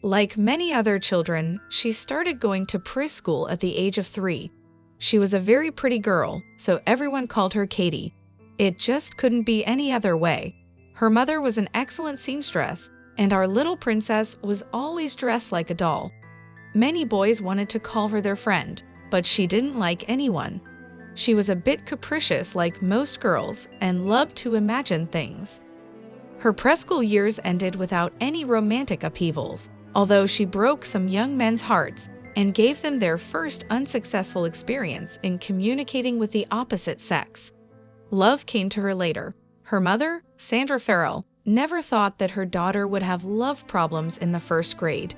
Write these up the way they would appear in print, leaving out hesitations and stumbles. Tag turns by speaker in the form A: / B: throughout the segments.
A: Like many other children, she started going to preschool at the age of 3. She was a very pretty girl, so everyone called her Katie. It just couldn't be any other way. Her mother was an excellent seamstress, and our little princess was always dressed like a doll. Many boys wanted to call her their friend, but she didn't like anyone. She was a bit capricious like most girls and loved to imagine things. Her preschool years ended without any romantic upheavals, although she broke some young men's hearts and gave them their first unsuccessful experience in communicating with the opposite sex. Love came to her later. Her mother, Sandra Farrell, never thought that her daughter would have love problems in the first grade.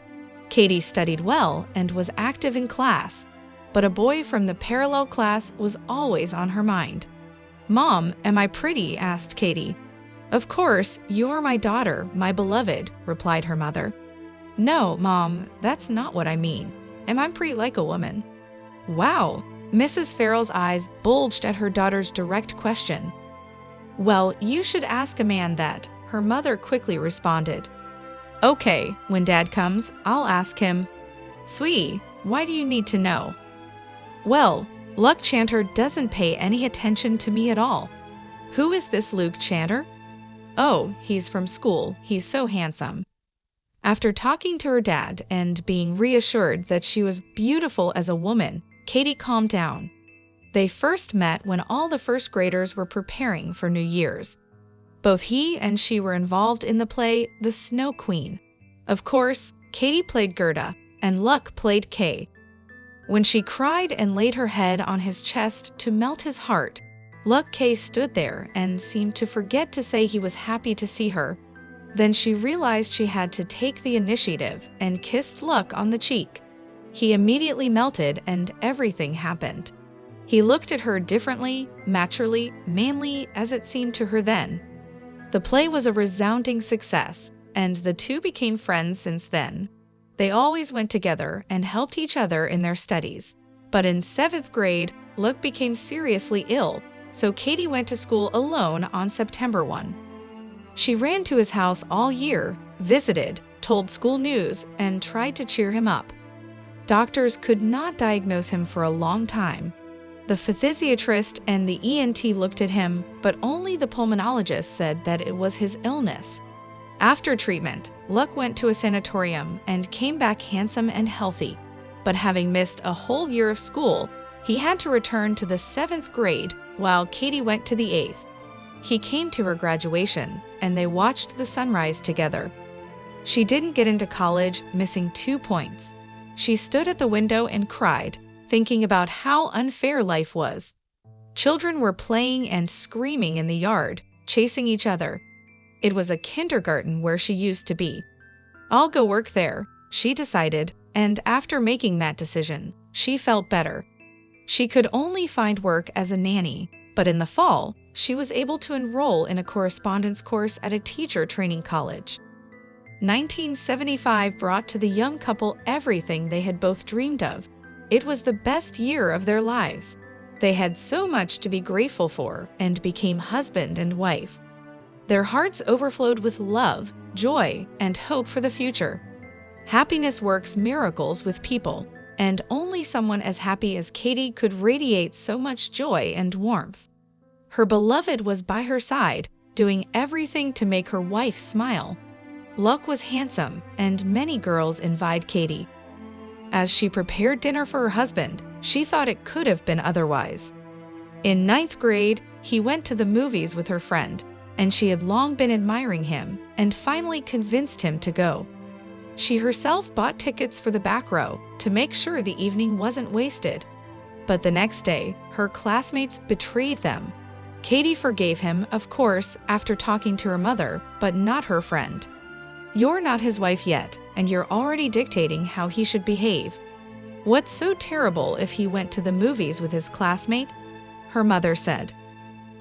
A: Katie studied well and was active in class, but a boy from the parallel class was always on her mind. "Mom, am I pretty?" asked Katie. "Of course, you're my daughter, my beloved," replied her mother. "No, Mom, that's not what I mean. Am I pretty like a woman?" Wow! Mrs. Farrell's eyes bulged at her daughter's direct question. "Well, you should ask a man that," her mother quickly responded. "Okay, when Dad comes, I'll ask him." "Sweetie, why do you need to know?" "Well, Luke Chanter doesn't pay any attention to me at all." "Who is this Luke Chanter?" "Oh, he's from school. He's so handsome." After talking to her dad and being reassured that she was beautiful as a woman, Katie calmed down. They first met when all the first graders were preparing for New Year's. Both he and she were involved in the play The Snow Queen. Of course, Katie played Gerda, and Luck played Kay. When she cried and laid her head on his chest to melt his heart, Luck Kay stood there and seemed to forget to say he was happy to see her. Then she realized she had to take the initiative and kissed Luck on the cheek. He immediately melted and everything happened. He looked at her differently, maturely, manly as it seemed to her then. The play was a resounding success, and the two became friends since then. They always went together and helped each other in their studies. But in 7th grade, Luke became seriously ill, so Katie went to school alone on September 1. She ran to his house all year, visited, told school news, and tried to cheer him up. Doctors could not diagnose him for a long time. The physiatrist and the ENT looked at him, but only the pulmonologist said that it was his illness. After treatment, Luck went to a sanatorium and came back handsome and healthy. But having missed a whole year of school, he had to return to the 7th grade while Katie went to the 8th. He came to her graduation, and they watched the sunrise together. She didn't get into college, missing 2 points. She stood at the window and cried, thinking about how unfair life was. Children were playing and screaming in the yard, chasing each other. It was a kindergarten where she used to be. "I'll go work there," she decided, and after making that decision, she felt better. She could only find work as a nanny, but in the fall, she was able to enroll in a correspondence course at a teacher training college. 1975 brought to the young couple everything they had both dreamed of. It was the best year of their lives. They had so much to be grateful for and became husband and wife. Their hearts overflowed with love, joy, and hope for the future. Happiness works miracles with people, and only someone as happy as Katie could radiate so much joy and warmth. Her beloved was by her side, doing everything to make her wife smile. Luck was handsome, and many girls envied Katie. As she prepared dinner for her husband, she thought it could have been otherwise. In 9th grade, he went to the movies with her friend, and she had long been admiring him and finally convinced him to go. She herself bought tickets for the back row to make sure the evening wasn't wasted. But the next day, her classmates betrayed them. Katie forgave him, of course, after talking to her mother, but not her friend. "You're not his wife yet, and you're already dictating how he should behave. What's so terrible if he went to the movies with his classmate?" her mother said.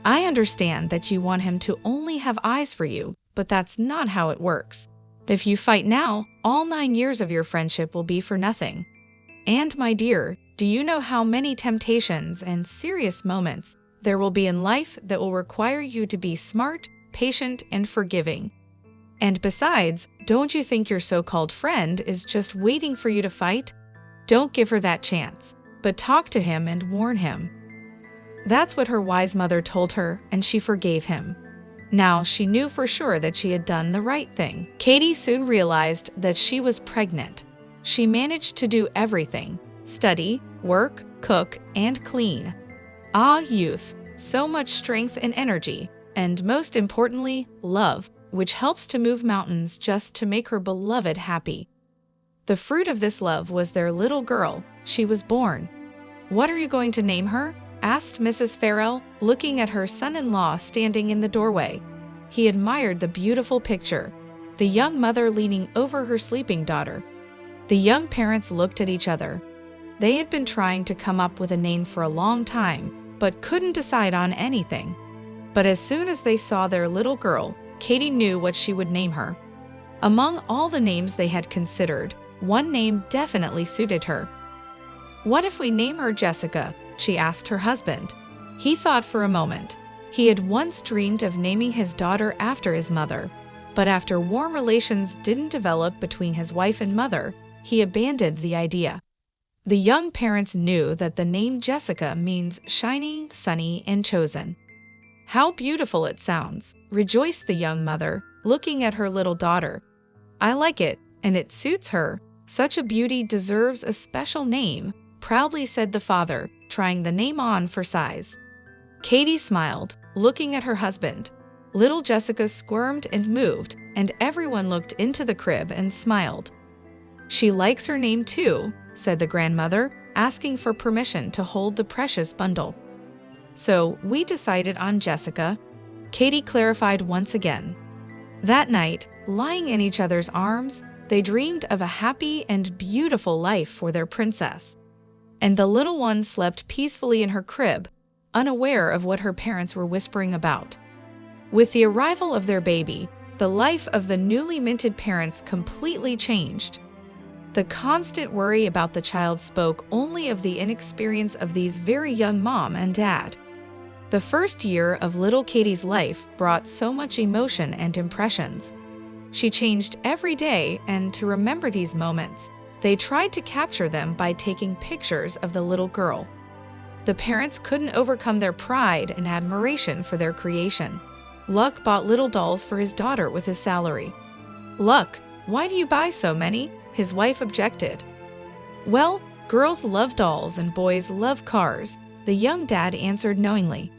A: "I understand that you want him to only have eyes for you, but that's not how it works. If you fight now, all 9 years of your friendship will be for nothing. And my dear, do you know how many temptations and serious moments there will be in life that will require you to be smart, patient, and forgiving? And besides, don't you think your so-called friend is just waiting for you to fight? Don't give her that chance, but talk to him and warn him." That's what her wise mother told her, and she forgave him. Now she knew for sure that she had done the right thing. Katie soon realized that she was pregnant. She managed to do everything: study, work, cook, and clean. Ah, youth, so much strength and energy, and most importantly, love, which helps to move mountains just to make her beloved happy. The fruit of this love was their little girl. She was born. "What are you going to name her?" asked Mrs. Farrell, looking at her son-in-law standing in the doorway. He admired the beautiful picture, the young mother leaning over her sleeping daughter. The young parents looked at each other. They had been trying to come up with a name for a long time, but couldn't decide on anything. But as soon as they saw their little girl, Katie knew what she would name her. Among all the names they had considered, one name definitely suited her. "What if we name her Jessica?" she asked her husband. He thought for a moment. He had once dreamed of naming his daughter after his mother, but after warm relations didn't develop between his wife and mother, he abandoned the idea. The young parents knew that the name Jessica means shining, sunny, and chosen. "How beautiful it sounds," rejoiced the young mother, looking at her little daughter. "I like it, and it suits her. Such a beauty deserves a special name," proudly said the father, trying the name on for size. Katie smiled, looking at her husband. Little Jessica squirmed and moved, and everyone looked into the crib and smiled. "She likes her name too," said the grandmother, asking for permission to hold the precious bundle. "So we decided on Jessica," Katie clarified once again. That night, lying in each other's arms, they dreamed of a happy and beautiful life for their princess. And the little one slept peacefully in her crib, unaware of what her parents were whispering about. With the arrival of their baby, the life of the newly minted parents completely changed. The constant worry about the child spoke only of the inexperience of these very young mom and dad. The first year of little Katie's life brought so much emotion and impressions. She changed every day, and to remember these moments, they tried to capture them by taking pictures of the little girl. The parents couldn't overcome their pride and admiration for their creation. Luck bought little dolls for his daughter with his salary. "Luck, why do you buy so many?" his wife objected. "Well, girls love dolls and boys love cars," the young dad answered knowingly.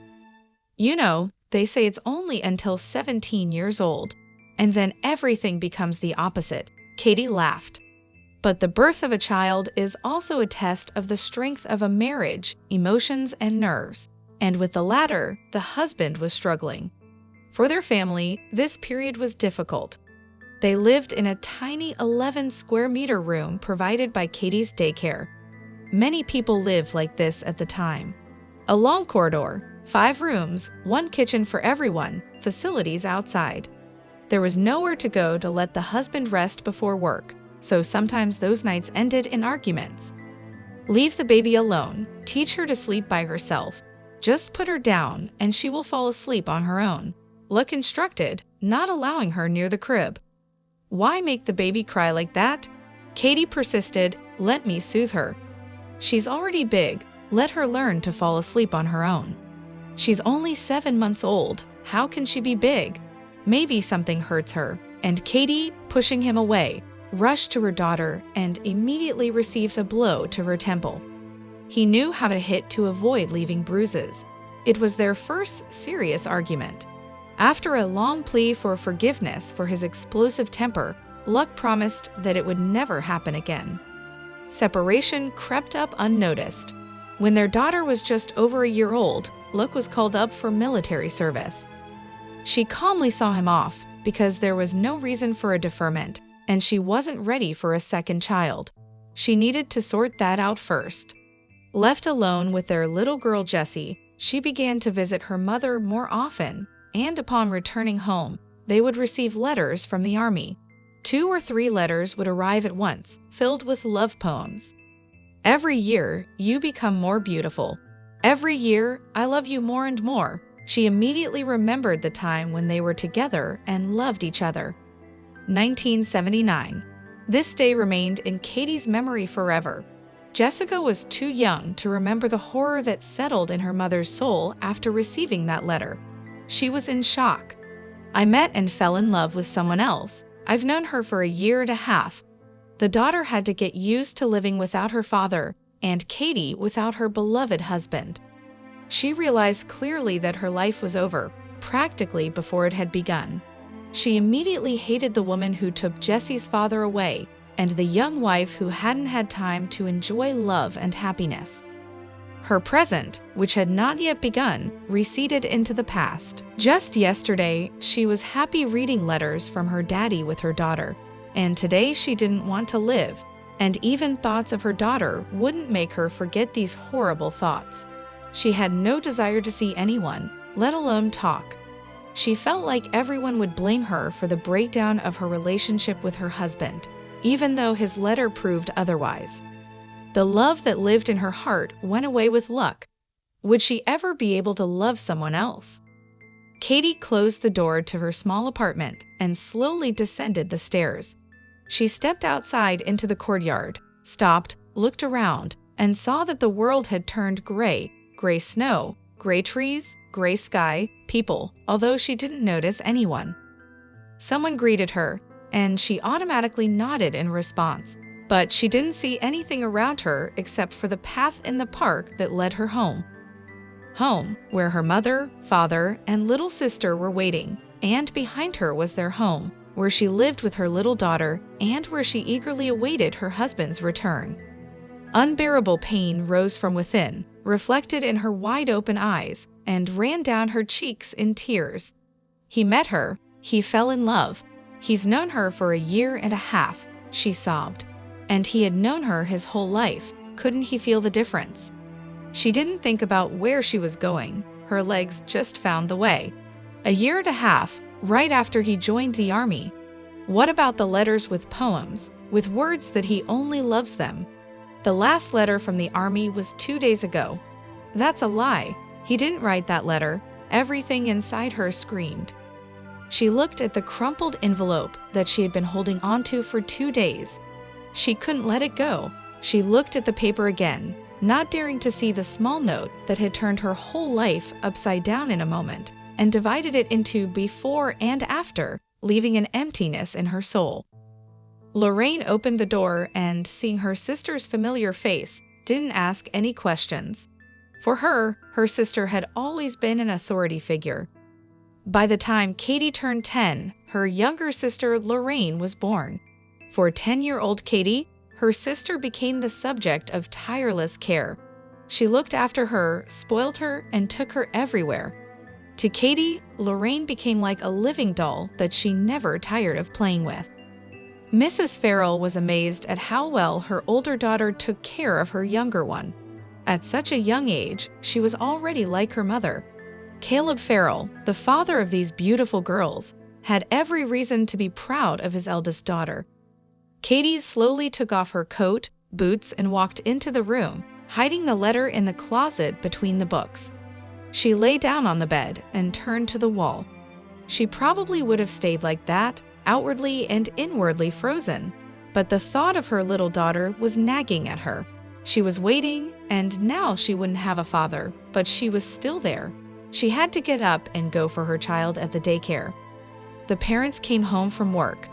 A: "You know, they say it's only until 17 years old, and then everything becomes the opposite," Katie laughed. But the birth of a child is also a test of the strength of a marriage, emotions, and nerves, and with the latter, the husband was struggling. For their family, this period was difficult. They lived in a tiny 11-square-meter room provided by Katie's daycare. Many people lived like this at the time. A long corridor, 5 rooms, 1 kitchen for everyone, facilities outside. There was nowhere to go to let the husband rest before work, so sometimes those nights ended in arguments. Leave the baby alone, teach her to sleep by herself. Just put her down and she will fall asleep on her own. Luck instructed, not allowing her near the crib. "Why make the baby cry like that?" Katie persisted, "Let me soothe her. She's already big, let her learn to fall asleep on her own. She's only 7 months old, how can she be big? Maybe something hurts her." And Katie, pushing him away, rushed to her daughter and immediately received a blow to her temple. He knew how to hit to avoid leaving bruises. It was their first serious argument. After a long plea for forgiveness for his explosive temper, Luck promised that it would never happen again. Separation crept up unnoticed. When their daughter was just over a year old, Luck was called up for military service. She calmly saw him off because there was no reason for a deferment, and she wasn't ready for a second child. She needed to sort that out first. Left alone with their little girl Jessie, she began to visit her mother more often, and upon returning home, they would receive letters from the army. 2 or 3 letters would arrive at once, filled with love poems. "Every year, you become more beautiful. Every year, I love you more and more." She immediately remembered the time when they were together and loved each other. 1979. This day remained in Katie's memory forever. Jessica was too young to remember the horror that settled in her mother's soul after receiving that letter. She was in shock. "I met and fell in love with someone else. I've known her for a year and a half." The daughter had to get used to living without her father, and Katie without her beloved husband. She realized clearly that her life was over, practically before it had begun. She immediately hated the woman who took Jesse's father away, and the young wife who hadn't had time to enjoy love and happiness. Her present, which had not yet begun, receded into the past. Just yesterday, she was happy reading letters from her daddy with her daughter, and today she didn't want to live, and even thoughts of her daughter wouldn't make her forget these horrible thoughts. She had no desire to see anyone, let alone talk. She felt like everyone would blame her for the breakdown of her relationship with her husband, even though his letter proved otherwise. The love that lived in her heart went away with luck. Would she ever be able to love someone else? Katie closed the door to her small apartment and slowly descended the stairs. She stepped outside into the courtyard, stopped, looked around, and saw that the world had turned gray. Gray snow, gray trees, gray sky, people, although she didn't notice anyone. Someone greeted her, and she automatically nodded in response, but she didn't see anything around her except for the path in the park that led her home. Home, where her mother, father, and little sister were waiting, and behind her was their home, where she lived with her little daughter and where she eagerly awaited her husband's return. Unbearable pain rose from within, reflected in her wide-open eyes, and ran down her cheeks in tears. He met her, he fell in love. He's known her for a year and a half, she sobbed. And he had known her his whole life. Couldn't he feel the difference? She didn't think about where she was going. Her legs just found the way. A year and a half, right after he joined the army. What about the letters with poems, with words that he only loves them? The last letter from the army was 2 days ago. That's a lie. He didn't write that letter. Everything inside her screamed. She looked at the crumpled envelope that she had been holding onto for 2 days. She couldn't let it go. She looked at the paper again, not daring to see the small note that had turned her whole life upside down in a moment and divided it into before and after, leaving an emptiness in her soul. Lorraine opened the door and, seeing her sister's familiar face, didn't ask any questions. For her, her sister had always been an authority figure. By the time Katie turned 10, her younger sister Lorraine was born. For 10-year-old Katie, her sister became the subject of tireless care. She looked after her, spoiled her, and took her everywhere. To Katie, Lorraine became like a living doll that she never tired of playing with. Mrs. Farrell was amazed at how well her older daughter took care of her younger one. At such a young age, she was already like her mother. Caleb Farrell, the father of these beautiful girls, had every reason to be proud of his eldest daughter. Katie slowly took off her coat, boots, and walked into the room, hiding the letter in the closet between the books. She lay down on the bed and turned to the wall. She probably would have stayed like that, outwardly and inwardly frozen, but the thought of her little daughter was nagging at her. She was waiting, and now she wouldn't have a father, but she was still there. She had to get up and go for her child at the daycare. The parents came home from work.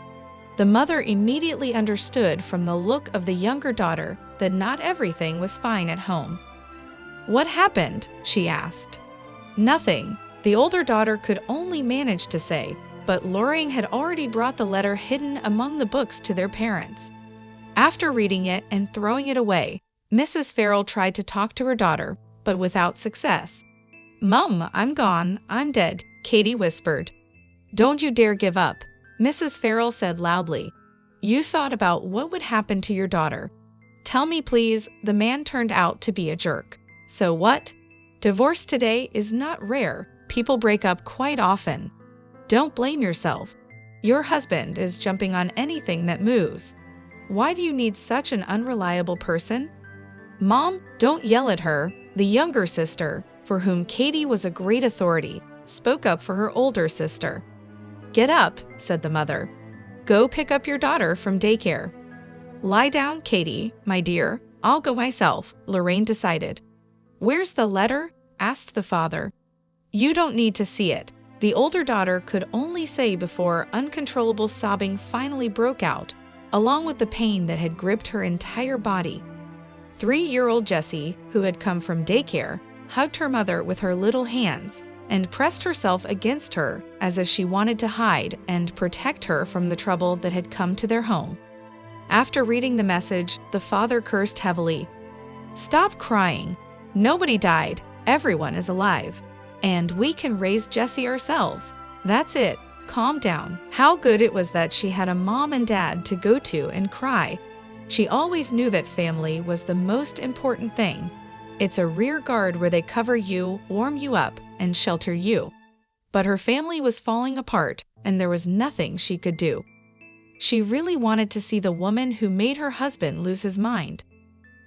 A: The mother immediately understood from the look of the younger daughter that not everything was fine at home. "What happened?" she asked. "Nothing," the older daughter could only manage to say, but Lorraine had already brought the letter hidden among the books to their parents. After reading it and throwing it away, Mrs. Farrell tried to talk to her daughter, but without success. "Mom, I'm gone. I'm dead," Katie whispered. "Don't you dare give up," Mrs. Farrell said loudly. "You thought about what would happen to your daughter. Tell me, please, the man turned out to be a jerk. So what? Divorce today is not rare. People break up quite often. Don't blame yourself. Your husband is jumping on anything that moves. Why do you need such an unreliable person?" "Mom, don't yell at her," the younger sister, for whom Katie was a great authority, spoke up for her older sister. "Get up," said the mother. Go pick up your daughter from daycare. Lie down, Katie, my dear. I'll go myself, Lorraine decided. Where's the letter? Asked the father. You don't need to see it, the older daughter could only say before uncontrollable sobbing finally broke out, along with the pain that had gripped her entire body. 3-year-old Jessie, who had come from daycare, hugged her mother with her little hands and pressed herself against her as if she wanted to hide and protect her from the trouble that had come to their home. After reading the message, the father cursed heavily. Stop crying. Nobody died. Everyone is alive. And we can raise Jessie ourselves. That's it. Calm down. How good it was that she had a mom and dad to go to and cry. She always knew that family was the most important thing. It's a rear guard where they cover you, warm you up, and shelter you. But her family was falling apart, and there was nothing she could do. She really wanted to see the woman who made her husband lose his mind.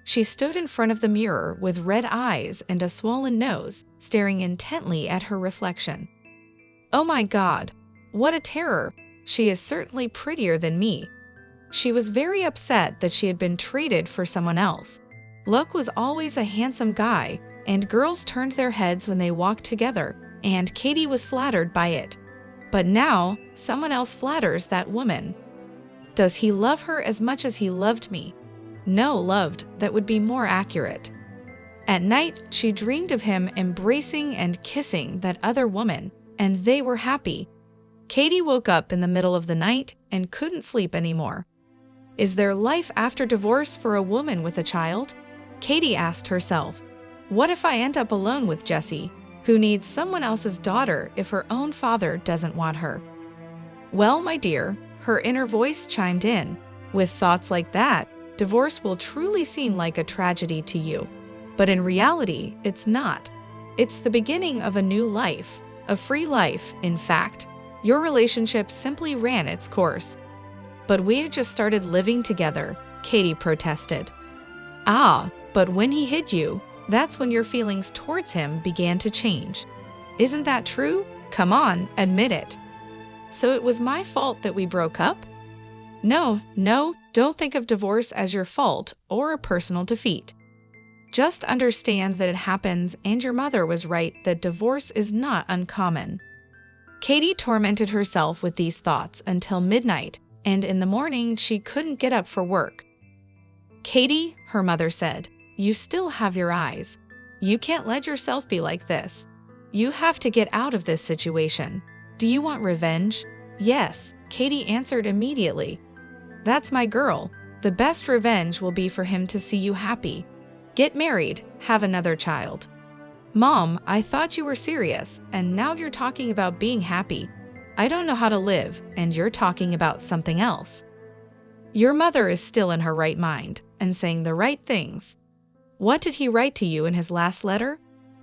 A: She stood in front of the mirror with red eyes and a swollen nose, staring intently at her reflection. Oh my God, what a terror! She is certainly prettier than me. She was very upset that she had been traded for someone else. Luke was always a handsome guy, and girls turned their heads when they walked together, and Katie was flattered by it. But now, someone else flatters that woman. Does he love her as much as he loved me? No, loved, that would be more accurate. At night, she dreamed of him embracing and kissing that other woman, and they were happy. Katie woke up in the middle of the night and couldn't sleep anymore. Is there life after divorce for a woman with a child? Katie asked herself. What if I end up alone with Jessie, who needs someone else's daughter if her own father doesn't want her? Well, my dear, her inner voice chimed in. With thoughts like that, divorce will truly seem like a tragedy to you. But in reality, it's not. It's the beginning of a new life, a free life, in fact. Your relationship simply ran its course. But we had just started living together, Katie protested. Ah, but when he hid you, that's when your feelings towards him began to change. Isn't that true? Come on, admit it. So it was my fault that we broke up? No, don't think of divorce as your fault or a personal defeat. Just understand that it happens, and your mother was right that divorce is not uncommon. Katie tormented herself with these thoughts until midnight, and in the morning she couldn't get up for work. Katie, her mother said, you still have your eyes. You can't let yourself be like this. You have to get out of this situation. Do you want revenge? Yes, Katie answered immediately. That's my girl. The best revenge will be for him to see you happy. Get married, have another child. Mom, I thought you were serious, and now you're talking about being happy. I don't know how to live, and you're talking about something else. Your mother is still in her right mind and saying the right things. What did he write to you in his last letter?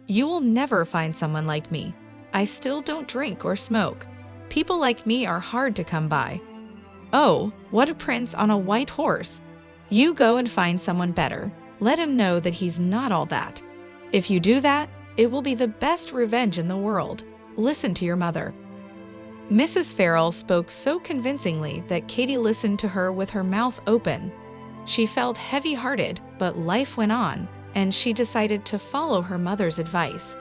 A: You will never find someone like me. I still don't drink or smoke. People like me are hard to come by. Oh, what a prince on a white horse. You go and find someone better. Let him know that he's not all that. If you do that, it will be the best revenge in the world. Listen to your mother. Mrs. Farrell spoke so convincingly that Katie listened to her with her mouth open. She felt heavy-hearted, but life went on, and she decided to follow her mother's advice.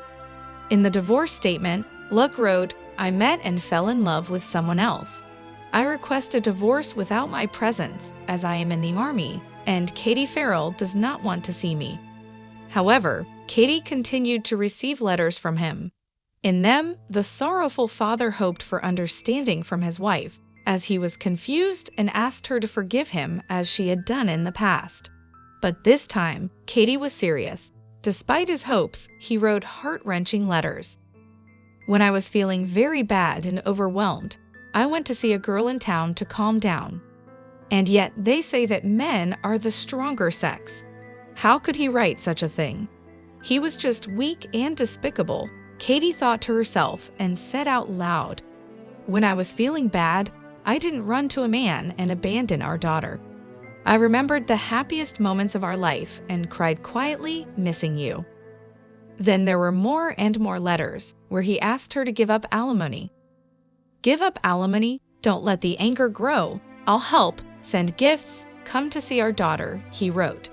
A: In the divorce statement, Luck wrote, I met and fell in love with someone else. I request a divorce without my presence, as I am in the army, and Katie Farrell does not want to see me. However, Katie continued to receive letters from him. In them, the sorrowful father hoped for understanding from his wife, as he was confused and asked her to forgive him as she had done in the past. But this time, Katie was serious. Despite his hopes, he wrote heart-wrenching letters. When I was feeling very bad and overwhelmed, I went to see a girl in town to calm down. And yet they say that men are the stronger sex. How could he write such a thing? He was just weak and despicable, Katie thought to herself and said out loud. When I was feeling bad, I didn't run to a man and abandon our daughter. I remembered the happiest moments of our life and cried quietly, missing you. Then there were more and more letters where he asked her to give up alimony. Give up alimony? Don't let the anger grow. "I'll help, send gifts, come to see our daughter," he wrote.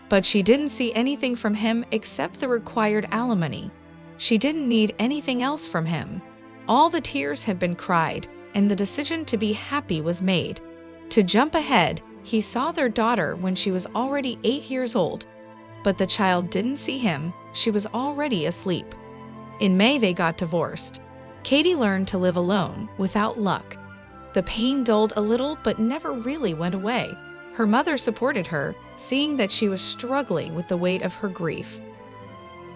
A: But she didn't see anything from him except the required alimony. She didn't need anything else from him. All the tears had been cried, and the decision to be happy was made. To jump ahead, he saw their daughter when she was already 8 years old. But the child didn't see him. She was already asleep. In May, they got divorced. Katie learned to live alone, without luck. The pain dulled a little but never really went away. Her mother supported her, seeing that she was struggling with the weight of her grief.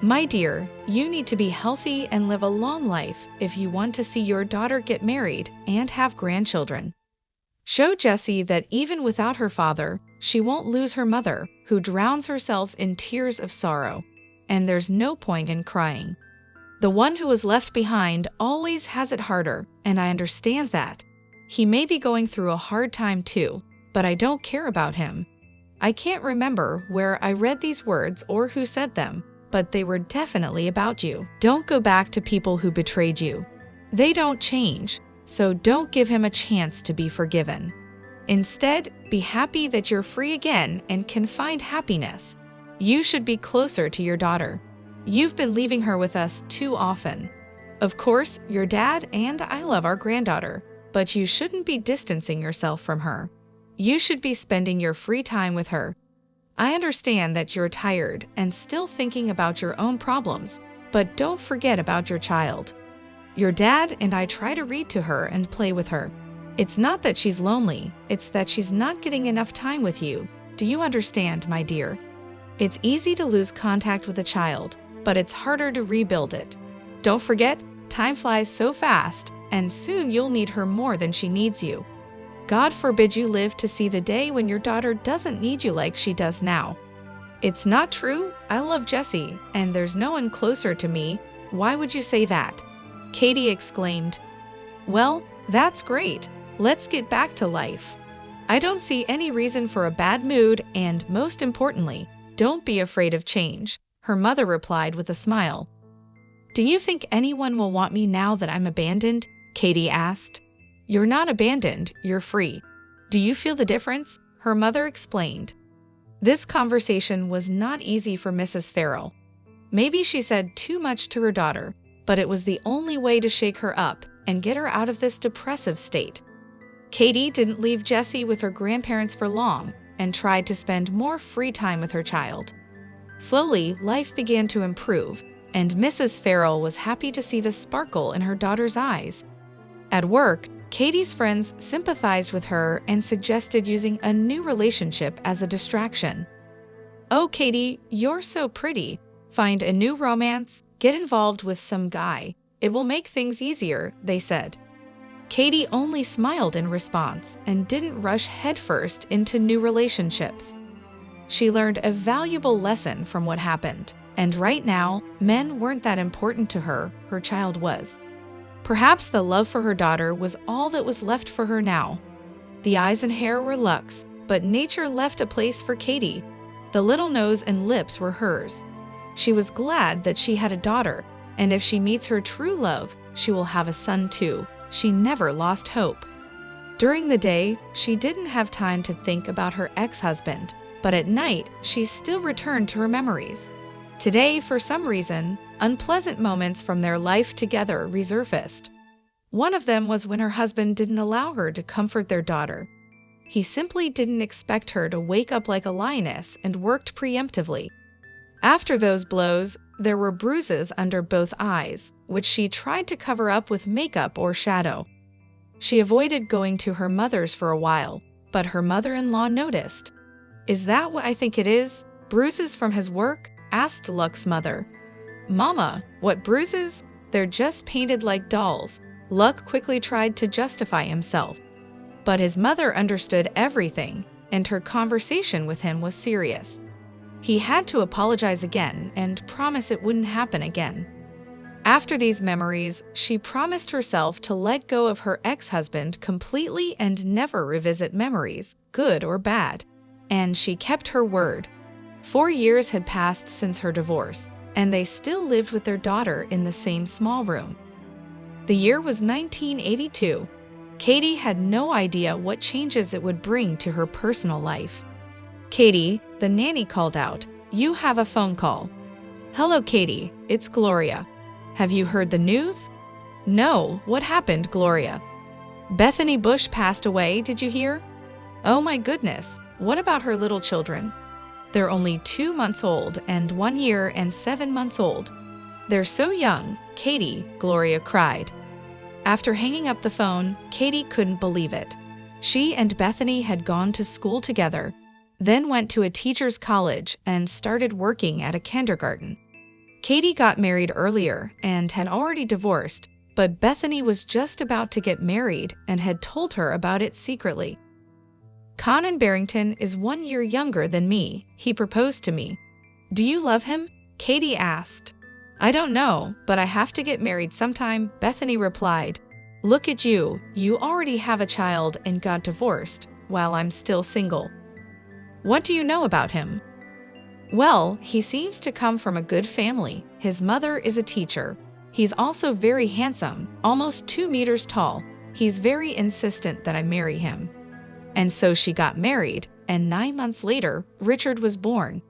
A: "My dear, you need to be healthy and live a long life if you want to see your daughter get married and have grandchildren. Show Jessie that even without her father, she won't lose her mother, who drowns herself in tears of sorrow. And there's no point in crying. The one who was left behind always has it harder, and I understand that. He may be going through a hard time too, but I don't care about him. I can't remember where I read these words or who said them, but they were definitely about you. Don't go back to people who betrayed you. They don't change, so don't give him a chance to be forgiven. Instead, be happy that you're free again and can find happiness. You should be closer to your daughter. You've been leaving her with us too often. Of course, your dad and I love our granddaughter, but you shouldn't be distancing yourself from her. You should be spending your free time with her. I understand that you're tired and still thinking about your own problems, but don't forget about your child. Your dad and I try to read to her and play with her. It's not that she's lonely, it's that she's not getting enough time with you. Do you understand, my dear? It's easy to lose contact with a child, but it's harder to rebuild it. Don't forget, time flies so fast, and soon you'll need her more than she needs you. God forbid you live to see the day when your daughter doesn't need you like she does now." "It's not true. I love Jessie, and there's no one closer to me. Why would you say that?" Katie exclaimed. "Well, that's great. Let's get back to life. I don't see any reason for a bad mood, and most importantly, don't be afraid of change," her mother replied with a smile. "Do you think anyone will want me now that I'm abandoned?" Katie asked. "You're not abandoned, you're free. Do you feel the difference?" her mother explained. This conversation was not easy for Mrs. Farrell. Maybe she said too much to her daughter, but it was the only way to shake her up and get her out of this depressive state. Katie didn't leave Jessie with her grandparents for long and tried to spend more free time with her child. Slowly, life began to improve, and Mrs. Farrell was happy to see the sparkle in her daughter's eyes. At work, Katie's friends sympathized with her and suggested using a new relationship as a distraction. "Oh, Katie, you're so pretty. Find a new romance, get involved with some guy. It will make things easier," they said. Katie only smiled in response and didn't rush headfirst into new relationships. She learned a valuable lesson from what happened, and right now, men weren't that important to her, her child was. Perhaps the love for her daughter was all that was left for her now. The eyes and hair were Luck's, but nature left a place for Katie. The little nose and lips were hers. She was glad that she had a daughter, and if she meets her true love, she will have a son too. She never lost hope. During the day, she didn't have time to think about her ex-husband, but at night, she still returned to her memories. Today, for some reason, unpleasant moments from their life together resurfaced. One of them was when her husband didn't allow her to comfort their daughter. He simply didn't expect her to wake up like a lioness and worked preemptively. After those blows, there were bruises under both eyes, which she tried to cover up with makeup or shadow. She avoided going to her mother's for a while, but her mother-in-law noticed. "Is that what I think it is? Bruises from his work?" asked Luck's mother. "Mama, what bruises? They're just painted like dolls." Luck quickly tried to justify himself. But his mother understood everything, and her conversation with him was serious. He had to apologize again and promise it wouldn't happen again. After these memories, she promised herself to let go of her ex-husband completely and never revisit memories, good or bad. And she kept her word. 4 years had passed since her divorce, and they still lived with their daughter in the same small room. The year was 1982. Katie had no idea what changes it would bring to her personal life. "Katie," the nanny called out, "you have a phone call." "Hello, Katie, it's Gloria. Have you heard the news?" "No, what happened, Gloria?" "Bethany Bush passed away, did you hear?" "Oh my goodness, what about her little children?" "They're only 2 months old and 1 year and 7 months old. They're so young, Katie," Gloria cried. After hanging up the phone, Katie couldn't believe it. She and Bethany had gone to school together, then went to a teacher's college and started working at a kindergarten. Katie got married earlier and had already divorced, but Bethany was just about to get married and had told her about it secretly. "Conan Barrington is 1 year younger than me. He proposed to me." "Do you love him?" Katie asked. "I don't know, but I have to get married sometime," Bethany replied. "Look at you, you already have a child and got divorced, while I'm still single." "What do you know about him?" "Well, he seems to come from a good family. His mother is a teacher. He's also very handsome, almost 2 meters tall. He's very insistent that I marry him." And so she got married, and 9 months later, Richard was born.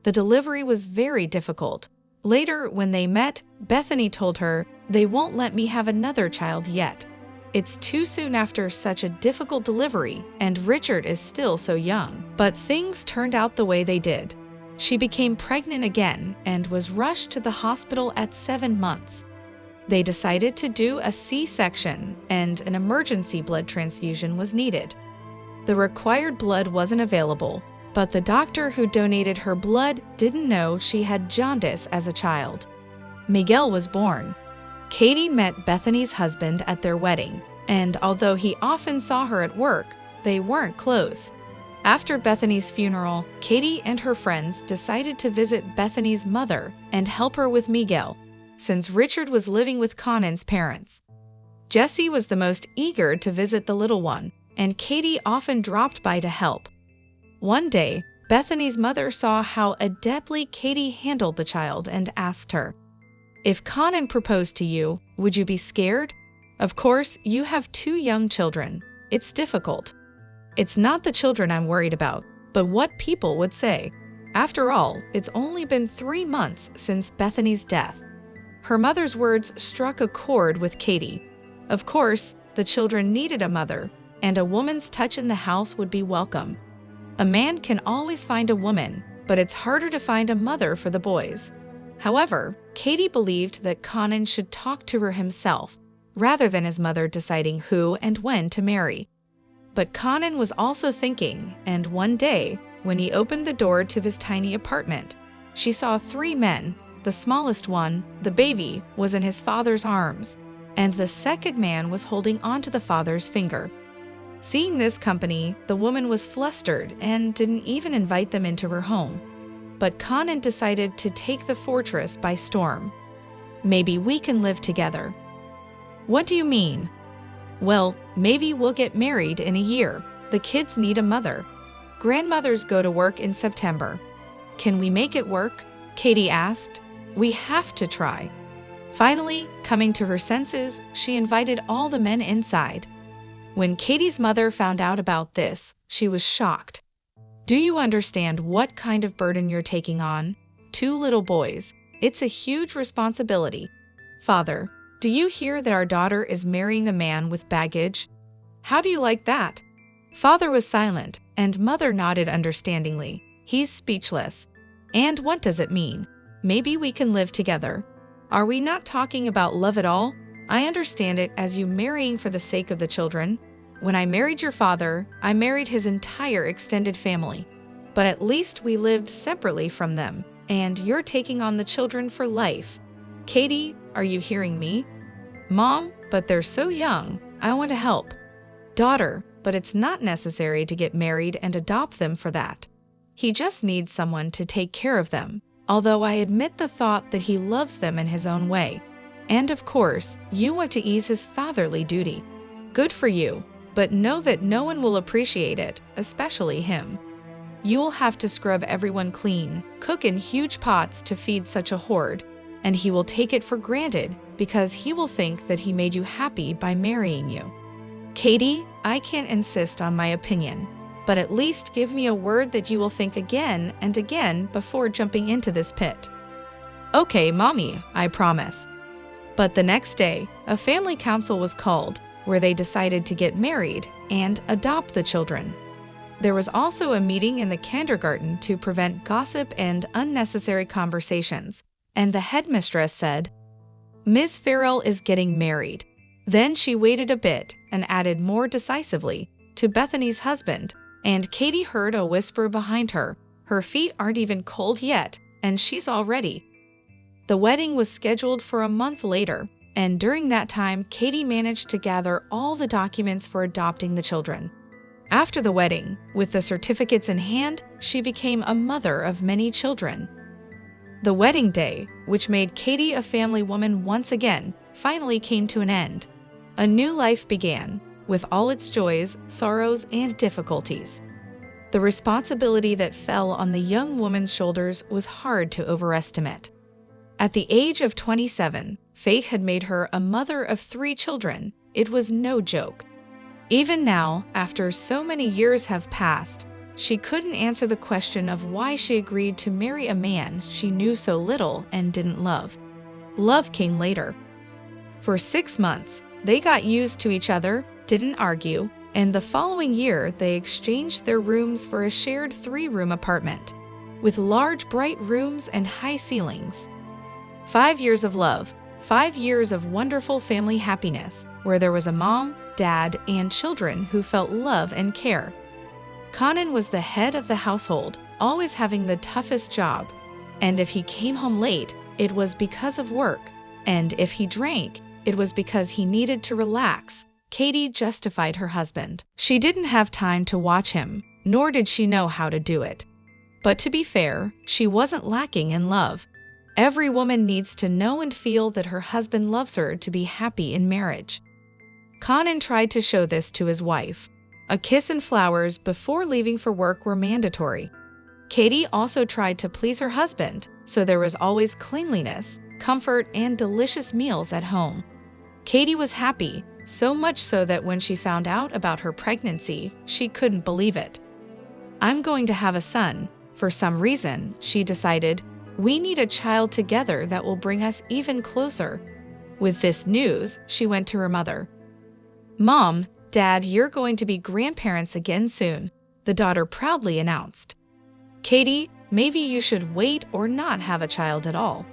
A: The delivery was very difficult. Later, when they met, Bethany told her, "They won't let me have another child yet. It's too soon after such a difficult delivery, and Richard is still so young." But things turned out the way they did. She became pregnant again and was rushed to the hospital at 7 months. They decided to do a C-section, and an emergency blood transfusion was needed. The required blood wasn't available, but the doctor who donated her blood didn't know she had jaundice as a child. Miguel was born. Katie met Bethany's husband at their wedding, and although he often saw her at work, they weren't close. After Bethany's funeral, Katie and her friends decided to visit Bethany's mother and help her with Miguel, since Richard was living with Conan's parents. Jessie was the most eager to visit the little one, and Katie often dropped by to help. One day, Bethany's mother saw how adeptly Katie handled the child and asked her, "If Conan proposed to you, would you be scared? Of course, you have 2 young children. It's difficult." "It's not the children I'm worried about, but what people would say. After all, it's only been 3 months since Bethany's death." Her mother's words struck a chord with Katie. Of course, the children needed a mother, and a woman's touch in the house would be welcome. A man can always find a woman, but it's harder to find a mother for the boys. However, Katie believed that Conan should talk to her himself, rather than his mother deciding who and when to marry. But Conan was also thinking, and one day, when he opened the door to his tiny apartment, she saw 3 men. The smallest one, the baby, was in his father's arms, and the second man was holding onto the father's finger. Seeing this company, the woman was flustered and didn't even invite them into her home. But Conan decided to take the fortress by storm. "Maybe we can live together." "What do you mean?" "Well, maybe we'll get married in a year. The kids need a mother. Grandmothers go to work in September." "Can we make it work?" Katie asked. "We have to try." Finally, coming to her senses, she invited all the men inside. When Katie's mother found out about this, she was shocked. "Do you understand what kind of burden you're taking on? 2 little boys. It's a huge responsibility. Father, do you hear that our daughter is marrying a man with baggage? How do you like that?" Father was silent, and Mother nodded understandingly. He's speechless. "And what does it mean? Maybe we can live together. Are we not talking about love at all? I understand it as you marrying for the sake of the children. When I married your father, I married his entire extended family. But at least we lived separately from them, and you're taking on the children for life. Katie, are you hearing me?" "Mom, but they're so young. I want to help." "Daughter, but it's not necessary to get married and adopt them for that. He just needs someone to take care of them, although I admit the thought that he loves them in his own way. And of course, you want to ease his fatherly duty. Good for you, but know that no one will appreciate it, especially him. You will have to scrub everyone clean, cook in huge pots to feed such a horde, and he will take it for granted because he will think that he made you happy by marrying you. Katie, I can't insist on my opinion, but at least give me a word that you will think again and again before jumping into this pit. Okay, Mommy, I promise. But the next day, a family council was called where they decided to get married and adopt the children. There was also a meeting in the kindergarten to prevent gossip and unnecessary conversations, and the headmistress said, Ms. Farrell is getting married. Then she waited a bit and added more decisively to Bethany's husband, and Katie heard a whisper behind her. Her feet aren't even cold yet, and she's all ready. The wedding was scheduled for a month later, and during that time, Katie managed to gather all the documents for adopting the children. After the wedding, with the certificates in hand, she became a mother of many children. The wedding day, which made Katie a family woman once again, finally came to an end. A new life began, with all its joys, sorrows, and difficulties. The responsibility that fell on the young woman's shoulders was hard to overestimate. At the age of 27, fate had made her a mother of 3 children. It was no joke. Even now, after so many years have passed, she couldn't answer the question of why she agreed to marry a man she knew so little and didn't love. Love came later. For 6 months, they got used to each other, didn't argue, and the following year they exchanged their rooms for a shared 3-room apartment, with large bright rooms and high ceilings. 5 years of love, 5 years of wonderful family happiness, where there was a mom, dad, and children who felt love and care. Conan was the head of the household, always having the toughest job. And if he came home late, it was because of work. And if he drank, it was because he needed to relax. Katie justified her husband. She didn't have time to watch him, nor did she know how to do it. But to be fair, she wasn't lacking in love. Every woman needs to know and feel that her husband loves her to be happy in marriage. Conan tried to show this to his wife. A kiss and flowers before leaving for work were mandatory. Katie also tried to please her husband, so there was always cleanliness, comfort, and delicious meals at home. Katie was happy, so much so that when she found out about her pregnancy, she couldn't believe it. I'm going to have a son. For some reason, she decided, we need a child together that will bring us even closer. With this news, she went to her mother. Mom, Dad, you're going to be grandparents again soon, the daughter proudly announced. Katie, maybe you should wait or not have a child at all.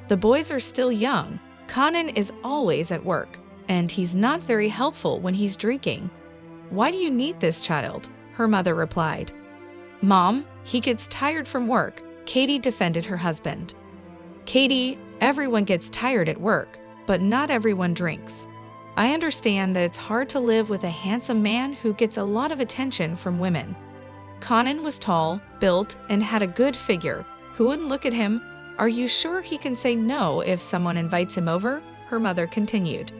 A: The boys are still young. Conan is always at work, and he's not very helpful when he's drinking. Why do you need this child? Her mother replied. Mom, he gets tired from work. Katie defended her husband. Katie, everyone gets tired at work, but not everyone drinks. I understand that it's hard to live with a handsome man who gets a lot of attention from women. Conan was tall, built, and had a good figure. Who wouldn't look at him? Are you sure he can say no if someone invites him over? Her mother continued.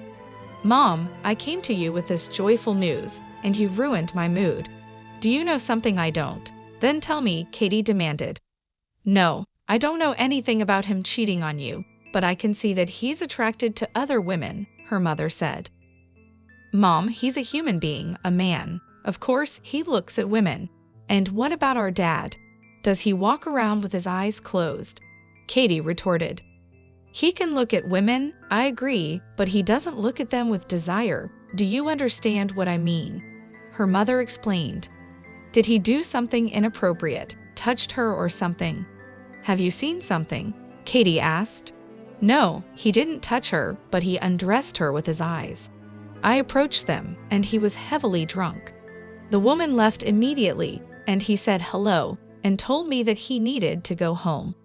A: Mom, I came to you with this joyful news, and you ruined my mood. Do you know something I don't? Then tell me, Katie demanded. No, I don't know anything about him cheating on you, but I can see that he's attracted to other women, her mother said. Mom, he's a human being, a man. Of course, he looks at women. And what about our dad? Does he walk around with his eyes closed? Katie retorted. He can look at women, I agree, but he doesn't look at them with desire. Do you understand what I mean? Her mother explained. Did he do something inappropriate, touched her or something? Have you seen something? Katie asked. No, he didn't touch her, but he undressed her with his eyes. I approached them, and he was heavily drunk. The woman left immediately, and he said hello and told me that he needed to go home.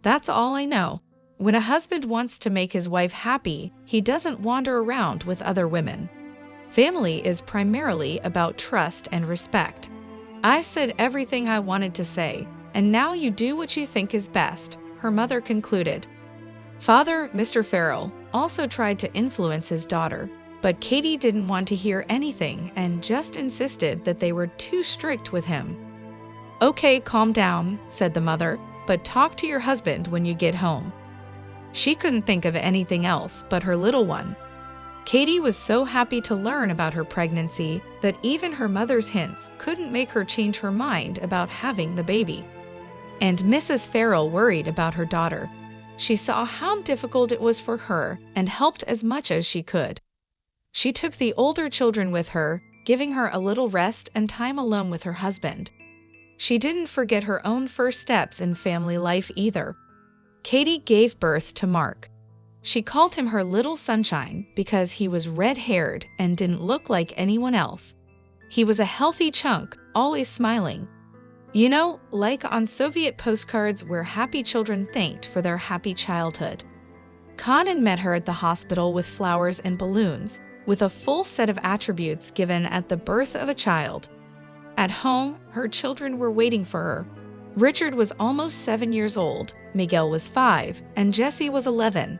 A: That's all I know. When a husband wants to make his wife happy, he doesn't wander around with other women. Family is primarily about trust and respect. I've said everything I wanted to say, and now you do what you think is best, her mother concluded. Father, Mr. Farrell, also tried to influence his daughter, but Katie didn't want to hear anything and just insisted that they were too strict with him. Okay, calm down, said the mother, but talk to your husband when you get home. She couldn't think of anything else but her little one. Katie was so happy to learn about her pregnancy that even her mother's hints couldn't make her change her mind about having the baby. And Mrs. Farrell worried about her daughter. She saw how difficult it was for her and helped as much as she could. She took the older children with her, giving her a little rest and time alone with her husband. She didn't forget her own first steps in family life either. Katie gave birth to Mark. She called him her little sunshine because he was red-haired and didn't look like anyone else. He was a healthy chunk, always smiling. You know, like on Soviet postcards where happy children thanked for their happy childhood. Conan met her at the hospital with flowers and balloons, with a full set of attributes given at the birth of a child. At home, her children were waiting for her. Richard was almost 7 years old, Miguel was 5, and Jessie was 11.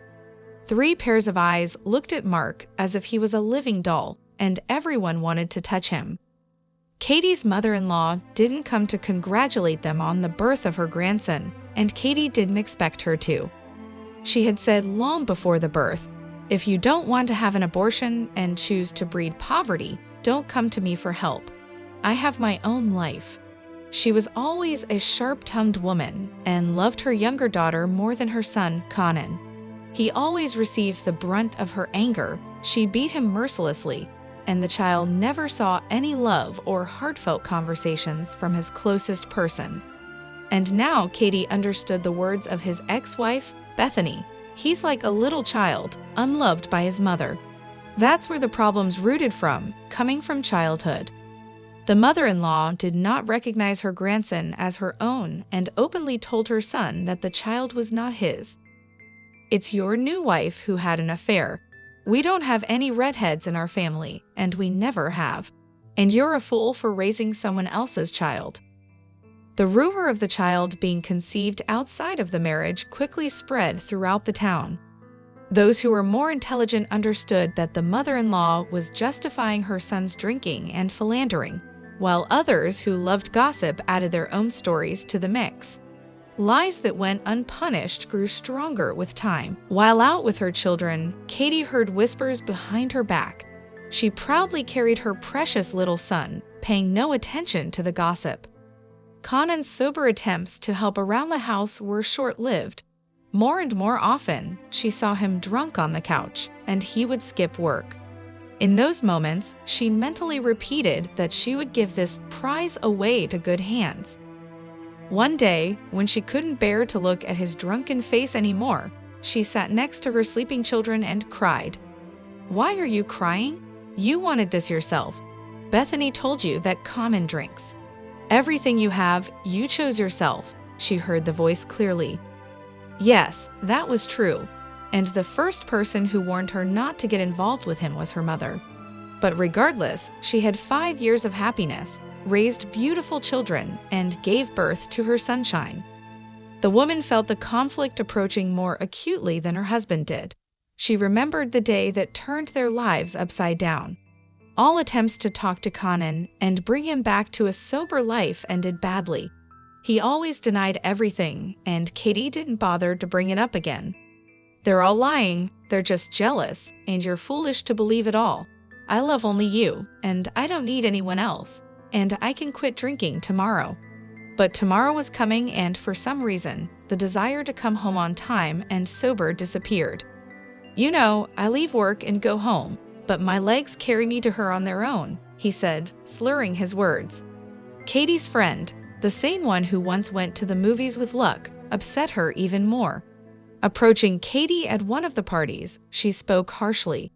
A: 3 pairs of eyes looked at Mark as if he was a living doll, and everyone wanted to touch him. Katie's mother-in-law didn't come to congratulate them on the birth of her grandson, and Katie didn't expect her to. She had said long before the birth, "If you don't want to have an abortion and choose to breed poverty, don't come to me for help. I have my own life." She was always a sharp-tongued woman and loved her younger daughter more than her son, Conan. He always received the brunt of her anger. She beat him mercilessly, and the child never saw any love or heartfelt conversations from his closest person. And now Katie understood the words of his ex-wife, Bethany. He's like a little child, unloved by his mother. That's where the problem's rooted from, coming from childhood. The mother-in-law did not recognize her grandson as her own and openly told her son that the child was not his. "It's your new wife who had an affair. We don't have any redheads in our family, and we never have. And you're a fool for raising someone else's child." The rumor of the child being conceived outside of the marriage quickly spread throughout the town. Those who were more intelligent understood that the mother-in-law was justifying her son's drinking and philandering, while others who loved gossip added their own stories to the mix. Lies that went unpunished grew stronger with time. While out with her children, Katie heard whispers behind her back. She proudly carried her precious little son, paying no attention to the gossip. Conan's sober attempts to help around the house were short-lived. More and more often, she saw him drunk on the couch, and he would skip work. In those moments, she mentally repeated that she would give this prize away to good hands. One day, when she couldn't bear to look at his drunken face anymore, she sat next to her sleeping children and cried. "Why are you crying? You wanted this yourself. Bethany told you that Conan drinks. Everything you have, you chose yourself," she heard the voice clearly. Yes, that was true, and the first person who warned her not to get involved with him was her mother. But regardless, she had 5 years of happiness, raised beautiful children, and gave birth to her sunshine. The woman felt the conflict approaching more acutely than her husband did. She remembered the day that turned their lives upside down. All attempts to talk to Conan and bring him back to a sober life ended badly. He always denied everything, and Katie didn't bother to bring it up again. "They're all lying, they're just jealous, and you're foolish to believe it all. I love only you, and I don't need anyone else, and I can quit drinking tomorrow." But tomorrow was coming, and for some reason, the desire to come home on time and sober disappeared. "You know, I leave work and go home, but my legs carry me to her on their own," he said, slurring his words. Katie's friend, the same one who once went to the movies with Luck, upset her even more. Approaching Katie at one of the parties, she spoke harshly.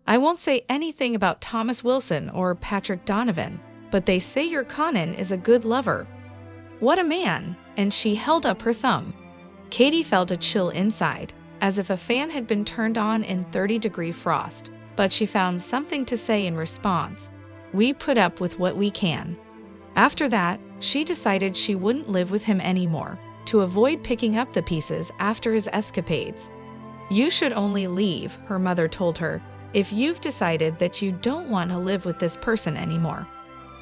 A: "I won't say anything about Thomas Wilson or Patrick Donovan, but they say your Conan is a good lover. What a man!" And she held up her thumb. Katie felt a chill inside, as if a fan had been turned on in 30-degree frost, but she found something to say in response. "We put up with what we can." After that, she decided she wouldn't live with him anymore, to avoid picking up the pieces after his escapades. "You should only leave," her mother told her, "if you've decided that you don't want to live with this person anymore.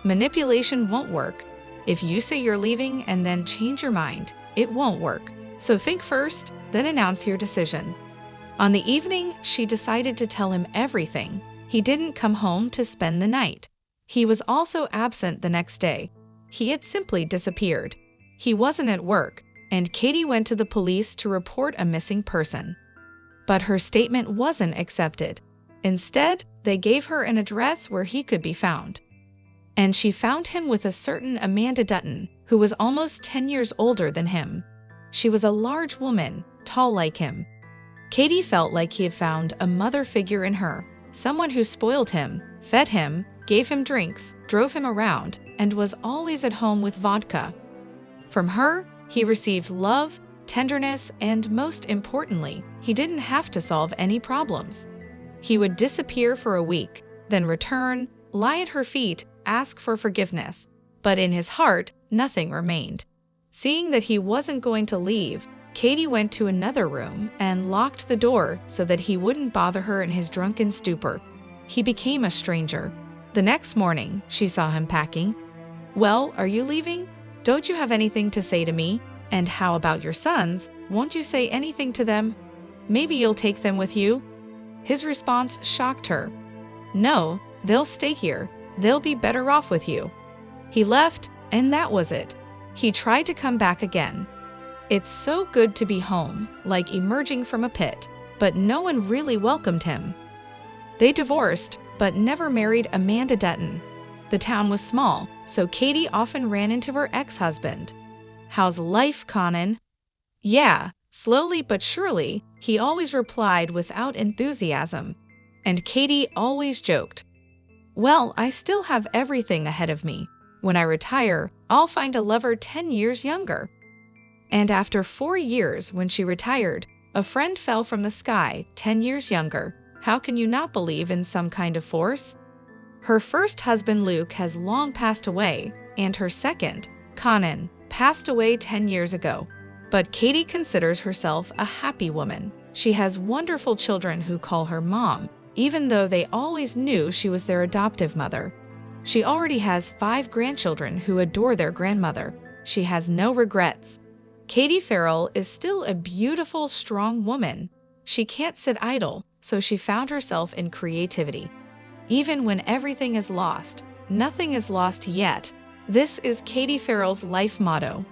A: Manipulation won't work. If you say you're leaving and then change your mind, it won't work. So think first, then announce your decision." On the evening, she decided to tell him everything. He didn't come home to spend the night. He was also absent the next day. He had simply disappeared. He wasn't at work, and Katie went to the police to report a missing person. But her statement wasn't accepted. Instead, they gave her an address where he could be found. And she found him with a certain Amanda Dutton, who was almost 10 years older than him. She was a large woman, tall like him. Katie felt like he had found a mother figure in her, someone who spoiled him, fed him, gave him drinks, drove him around, and was always at home with vodka. From her, he received love, tenderness, and most importantly, he didn't have to solve any problems. He would disappear for a week, then return, lie at her feet, ask for forgiveness, but in his heart, nothing remained. Seeing that he wasn't going to leave, Katie went to another room and locked the door so that he wouldn't bother her in his drunken stupor. He became a stranger. The next morning, she saw him packing. "Well, are you leaving? Don't you have anything to say to me? And how about your sons? Won't you say anything to them? Maybe you'll take them with you?" His response shocked her. "No, they'll stay here. They'll be better off with you." He left, and that was it. He tried to come back again. It's so good to be home, like emerging from a pit, but no one really welcomed him. They divorced, but never married Amanda Dutton. The town was small, so Katie often ran into her ex-husband. "How's life, Conan?" "Yeah, slowly but surely," he always replied without enthusiasm. And Katie always joked, "Well, I still have everything ahead of me. When I retire, I'll find a lover 10 years younger." And after 4 years, when she retired, a friend fell from the sky, 10 years younger. How can you not believe in some kind of force? Her first husband, Luke, has long passed away, and her second, Conan, passed away 10 years ago. But Katie considers herself a happy woman. She has wonderful children who call her mom, even though they always knew she was their adoptive mother. She already has 5 grandchildren who adore their grandmother. She has no regrets. Katie Farrell is still a beautiful, strong woman. She can't sit idle, so she found herself in creativity. Even when everything is lost, nothing is lost yet. This is Katie Farrell's life motto.